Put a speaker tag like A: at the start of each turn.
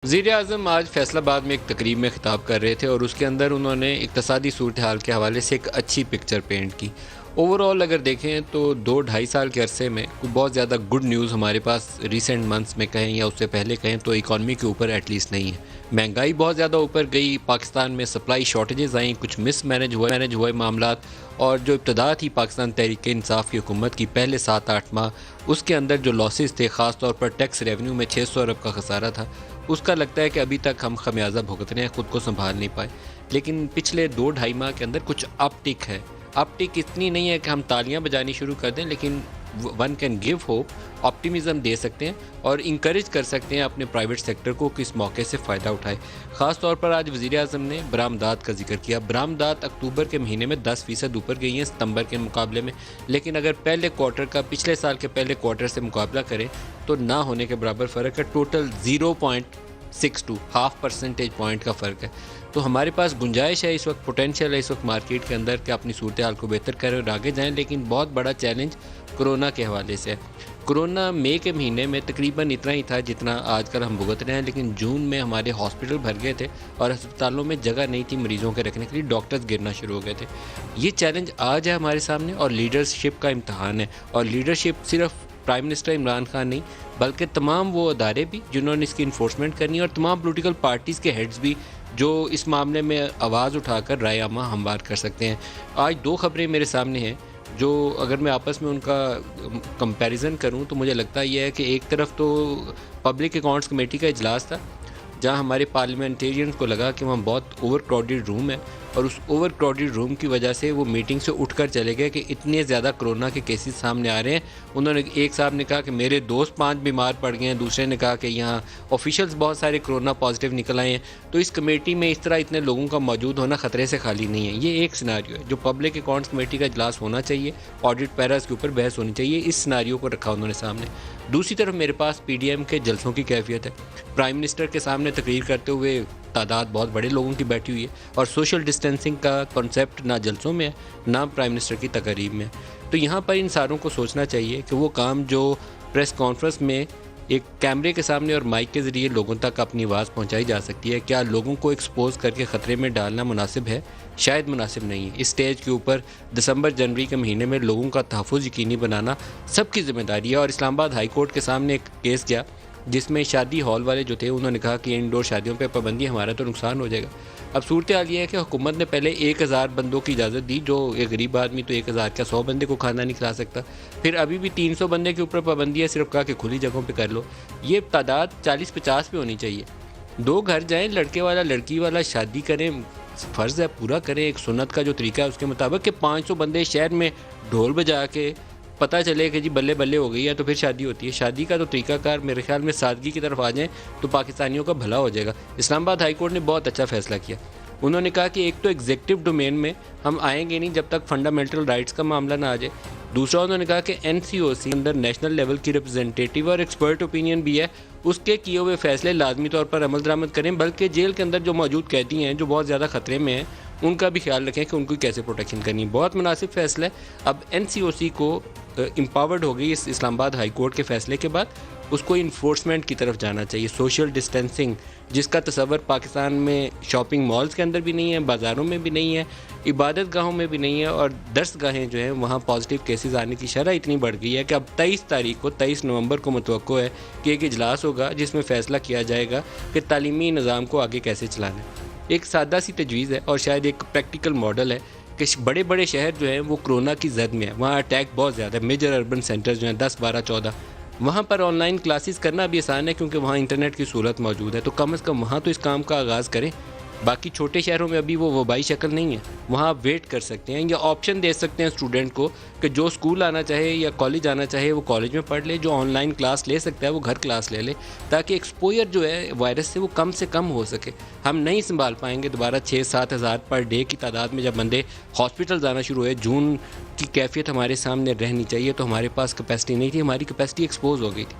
A: वज़ीर-ए-आज़म आज फैसलाबाद में एक तकरीब में खिताब कर रहे थे और उसके अंदर उन्होंने इक़्तिसादी सूरत-ए-हाल के हवाले से एक अच्छी पिक्चर पेंट की। ओवरऑल अगर देखें तो 2 ढाई साल के अरसे में बहुत ज़्यादा गुड न्यूज़ हमारे पास रीसेंट मंथ्स में कहें या उससे पहले कहें तो इकॉनमी के ऊपर एटलीस्ट नहीं है। महंगाई बहुत ज़्यादा ऊपर गई, पाकिस्तान में सप्लाई शॉर्टेजेस आईं, कुछ मैनेज हुए मामलात, और जो इब्तदा थी पाकिस्तान तहरीक-ए-इंसाफ की हुकूमत की पहले 7-8 माह, उसके अंदर जो लॉसेस थे, ख़ास तौर पर टैक्स रेवेन्यू में 600 अरब का खसारा था, उसका लगता है कि अभी तक हम खमियाजा भुगत रहे हैं, ख़ुद को संभाल नहीं पाए। लेकिन पिछले 2 ढाई माह के अंदर कुछ अपटिक है। अपटिक इतनी नहीं है कि हम तालियां बजानी शुरू कर दें, लेकिन one can give hope, optimism दे सकते हैं और इंकरेज कर सकते हैं अपने प्राइवेट सेक्टर को कि इस मौके से फ़ायदा उठाए। ख़ास तौर पर आज वज़ीर-ए-आज़म ने बरामदात का जिक्र किया। बरामदात अक्टूबर के महीने में 10% ऊपर गई हैं सितंबर के मुकाबले में, लेकिन अगर पहले क्वार्टर का पिछले साल के पहले क्वार्टर से मुकाबला करें तो ना होने के बराबर फ़र्क है। टोटल 0.62 हाफ परसेंटेज पॉइंट का फ़र्क है। तो हमारे पास गुंजाइश है, इस वक्त पोटेंशियल है इस वक्त मार्केट के अंदर कि अपनी सूरत हाल को बेहतर करें और आगे जाएं। लेकिन बहुत बड़ा चैलेंज कोरोना के हवाले से है। कोरोना मई के महीने में तकरीबन इतना ही था जितना आजकल हम भुगत रहे हैं, लेकिन जून में हमारे हॉस्पिटल भर गए थे और अस्पतालों में जगह नहीं थी मरीज़ों के रखने के लिए, डॉक्टर्स गिरना शुरू हो गए थे। ये चैलेंज आज है हमारे सामने और लीडरशिप का इम्तहान है। और लीडरशिप सिर्फ प्राइम मिनिस्टर इमरान खान नहीं, बल्कि तमाम वो अदारे भी जिन्होंने इसकी इन्फोर्समेंट करनी है और तमाम पॉलिटिकल पार्टीज़ के हेड्स भी जो इस मामले में आवाज़ उठाकर राय आमा हमवार कर सकते हैं। आज 2 खबरें मेरे सामने हैं जो अगर मैं आपस में उनका कंपैरिजन करूं तो मुझे लगता यह है कि एक तरफ तो पब्लिक अकाउंट्स कमेटी का इजलास था जहां हमारे पार्लियामेंटेरियन को लगा कि वहाँ बहुत ओवर क्राउडेड रूम है और उस ओवर क्राउडेड रूम की वजह से वो मीटिंग से उठकर चले गए कि इतने ज़्यादा कोरोना के केसेस सामने आ रहे हैं। उन्होंने एक साहब ने कहा कि मेरे दोस्त 5 बीमार पड़ गए हैं, दूसरे ने कहा कि यहाँ ऑफिशियल्स बहुत सारे कोरोना पॉजिटिव निकल आए हैं। तो इस कमेटी में इस तरह इतने लोगों का मौजूद होना ख़तरे से खाली नहीं है। ये एक सिनारियो है जो पब्लिक अकाउंट्स कमेटी का इजलास होना चाहिए, ऑडिट पैरास के ऊपर बहस होनी चाहिए। इस सिनारियो को रखा उन्होंने सामने। दूसरी तरफ मेरे पास PDM के जलसों की कैफियत है। प्राइम मिनिस्टर के सामने तकरीर करते हुए तादाद बहुत बड़े लोगों की बैठी हुई है और सोशल डिस्टेंसिंग का कॉन्सेप्ट ना जलसों में है ना प्राइम मिनिस्टर की तकरीब में। तो यहाँ पर इन सारों को सोचना चाहिए कि वो काम जो प्रेस कॉन्फ्रेंस में एक कैमरे के सामने और माइक के ज़रिए लोगों तक अपनी आवाज़ पहुँचाई जा सकती है, क्या लोगों को एक्सपोज करके ख़तरे में डालना मुनासिब है? शायद मुनासिब नहीं है। इस स्टेज के ऊपर दिसंबर जनवरी के महीने में लोगों का तहफ़्फ़ुज़ यकीनी बनाना सबकी ज़िम्मेदारी है। और इस्लामाबाद हाई कोर्ट के सामने एक केस गया जिसमें शादी हॉल वाले जो थे उन्होंने कहा कि इंडोर शादियों पे पाबंदी, हमारा तो नुकसान हो जाएगा। अब सूरत हाल ये है कि हुकूमत ने पहले 1000 बंदों की इजाज़त दी, जो एक गरीब आदमी तो 1000 क्या 100 बंदे को खाना नहीं खिला सकता। फिर अभी भी 300 बंदे के ऊपर पाबंदी है, सिर्फ कहा कि खुली जगहों पे कर लो। ये तादाद 40-50 पे होनी चाहिए। 2 घर जाएँ, लड़के वाला लड़की वाला शादी करें, फ़र्ज़ है पूरा करें एक सुन्नत का जो तरीका है उसके मुताबिक, कि 500 बंदे शहर में ढोल बजा के पता चले कि जी बल्ले बल्ले हो गई है तो फिर शादी होती है। शादी का तो तरीकाकार मेरे ख्याल में सादगी की तरफ आ जाएं तो पाकिस्तानियों का भला हो जाएगा। इस्लामाबाद हाई कोर्ट ने बहुत अच्छा फैसला किया। उन्होंने कहा कि एक तो एग्जीक्यूटिव डोमेन में हम आएंगे नहीं जब तक फंडामेंटल राइट्स का मामला ना आ जाए। दूसरा उन्होंने कहा कि NCOC अंदर नेशनल लेवल की रिप्रेजेंटेटिव और एक्सपर्ट ओपिनियन भी है, उसके किए हुए फैसले लाजमी तौर पर अमल दरामद करें, बल्कि जेल के अंदर जो मौजूद कैदी हैं जो बहुत ज़्यादा ख़तरे में हैं उनका भी ख्याल रखें कि उनको कैसे प्रोटेक्शन करनी है। बहुत मुनासिब फैसला है। अब NCOC को एम्पावर्ड हो गई इस इस्लामाबाद हाई कोर्ट के फैसले के बाद, उसको इन्फोर्समेंट की तरफ जाना चाहिए। सोशल डिस्टेंसिंग जिसका तसव्वुर पाकिस्तान में शॉपिंग मॉल्स के अंदर भी नहीं है, बाज़ारों में भी नहीं है, इबादत गाहों में भी नहीं है, और दरसगाहें जो हैं वहाँ पॉजिटिव केसेस आने की शरह इतनी बढ़ गई है कि अब 23 नवंबर को मुतवक्को है कि एक इजलास होगा जिसमें फ़ैसला किया जाएगा कि तालीमी निज़ाम को आगे कैसे चलाना है। एक सादा सी तजवीज़ है और शायद एक प्रैक्टिकल मॉडल है कि बड़े बड़े शहर जो हैं वो कोरोना की जद में है, वहाँ अटैक बहुत ज़्यादा है। मेजर अर्बन सेंटर्स जो हैं 10, 12, 14, वहाँ पर ऑनलाइन क्लासेस करना भी आसान है क्योंकि वहाँ इंटरनेट की सहूलत मौजूद है। तो कम से कम वहाँ तो इस काम का आगाज़ करें। बाकी छोटे शहरों में अभी वो वबाई शक्ल नहीं है, वहाँ आप वेट कर सकते हैं या ऑप्शन दे सकते हैं स्टूडेंट को कि जो स्कूल आना चाहे या कॉलेज आना चाहे वो कॉलेज में पढ़ ले, जो ऑनलाइन क्लास ले सकता है वो घर क्लास ले ले, ताकि एक्सपोजर जो है वायरस से कम हो सके। हम नहीं संभाल पाएंगे दोबारा 6-7 हज़ार पर डे की तादाद में जब बंदे हॉस्पिटल जाना शुरू हुए। जून की कैफियत हमारे सामने रहनी चाहिए, तो हमारे पास कैपेसिटी नहीं थी, हमारी कैपेसिटी एक्सपोज हो गई थी।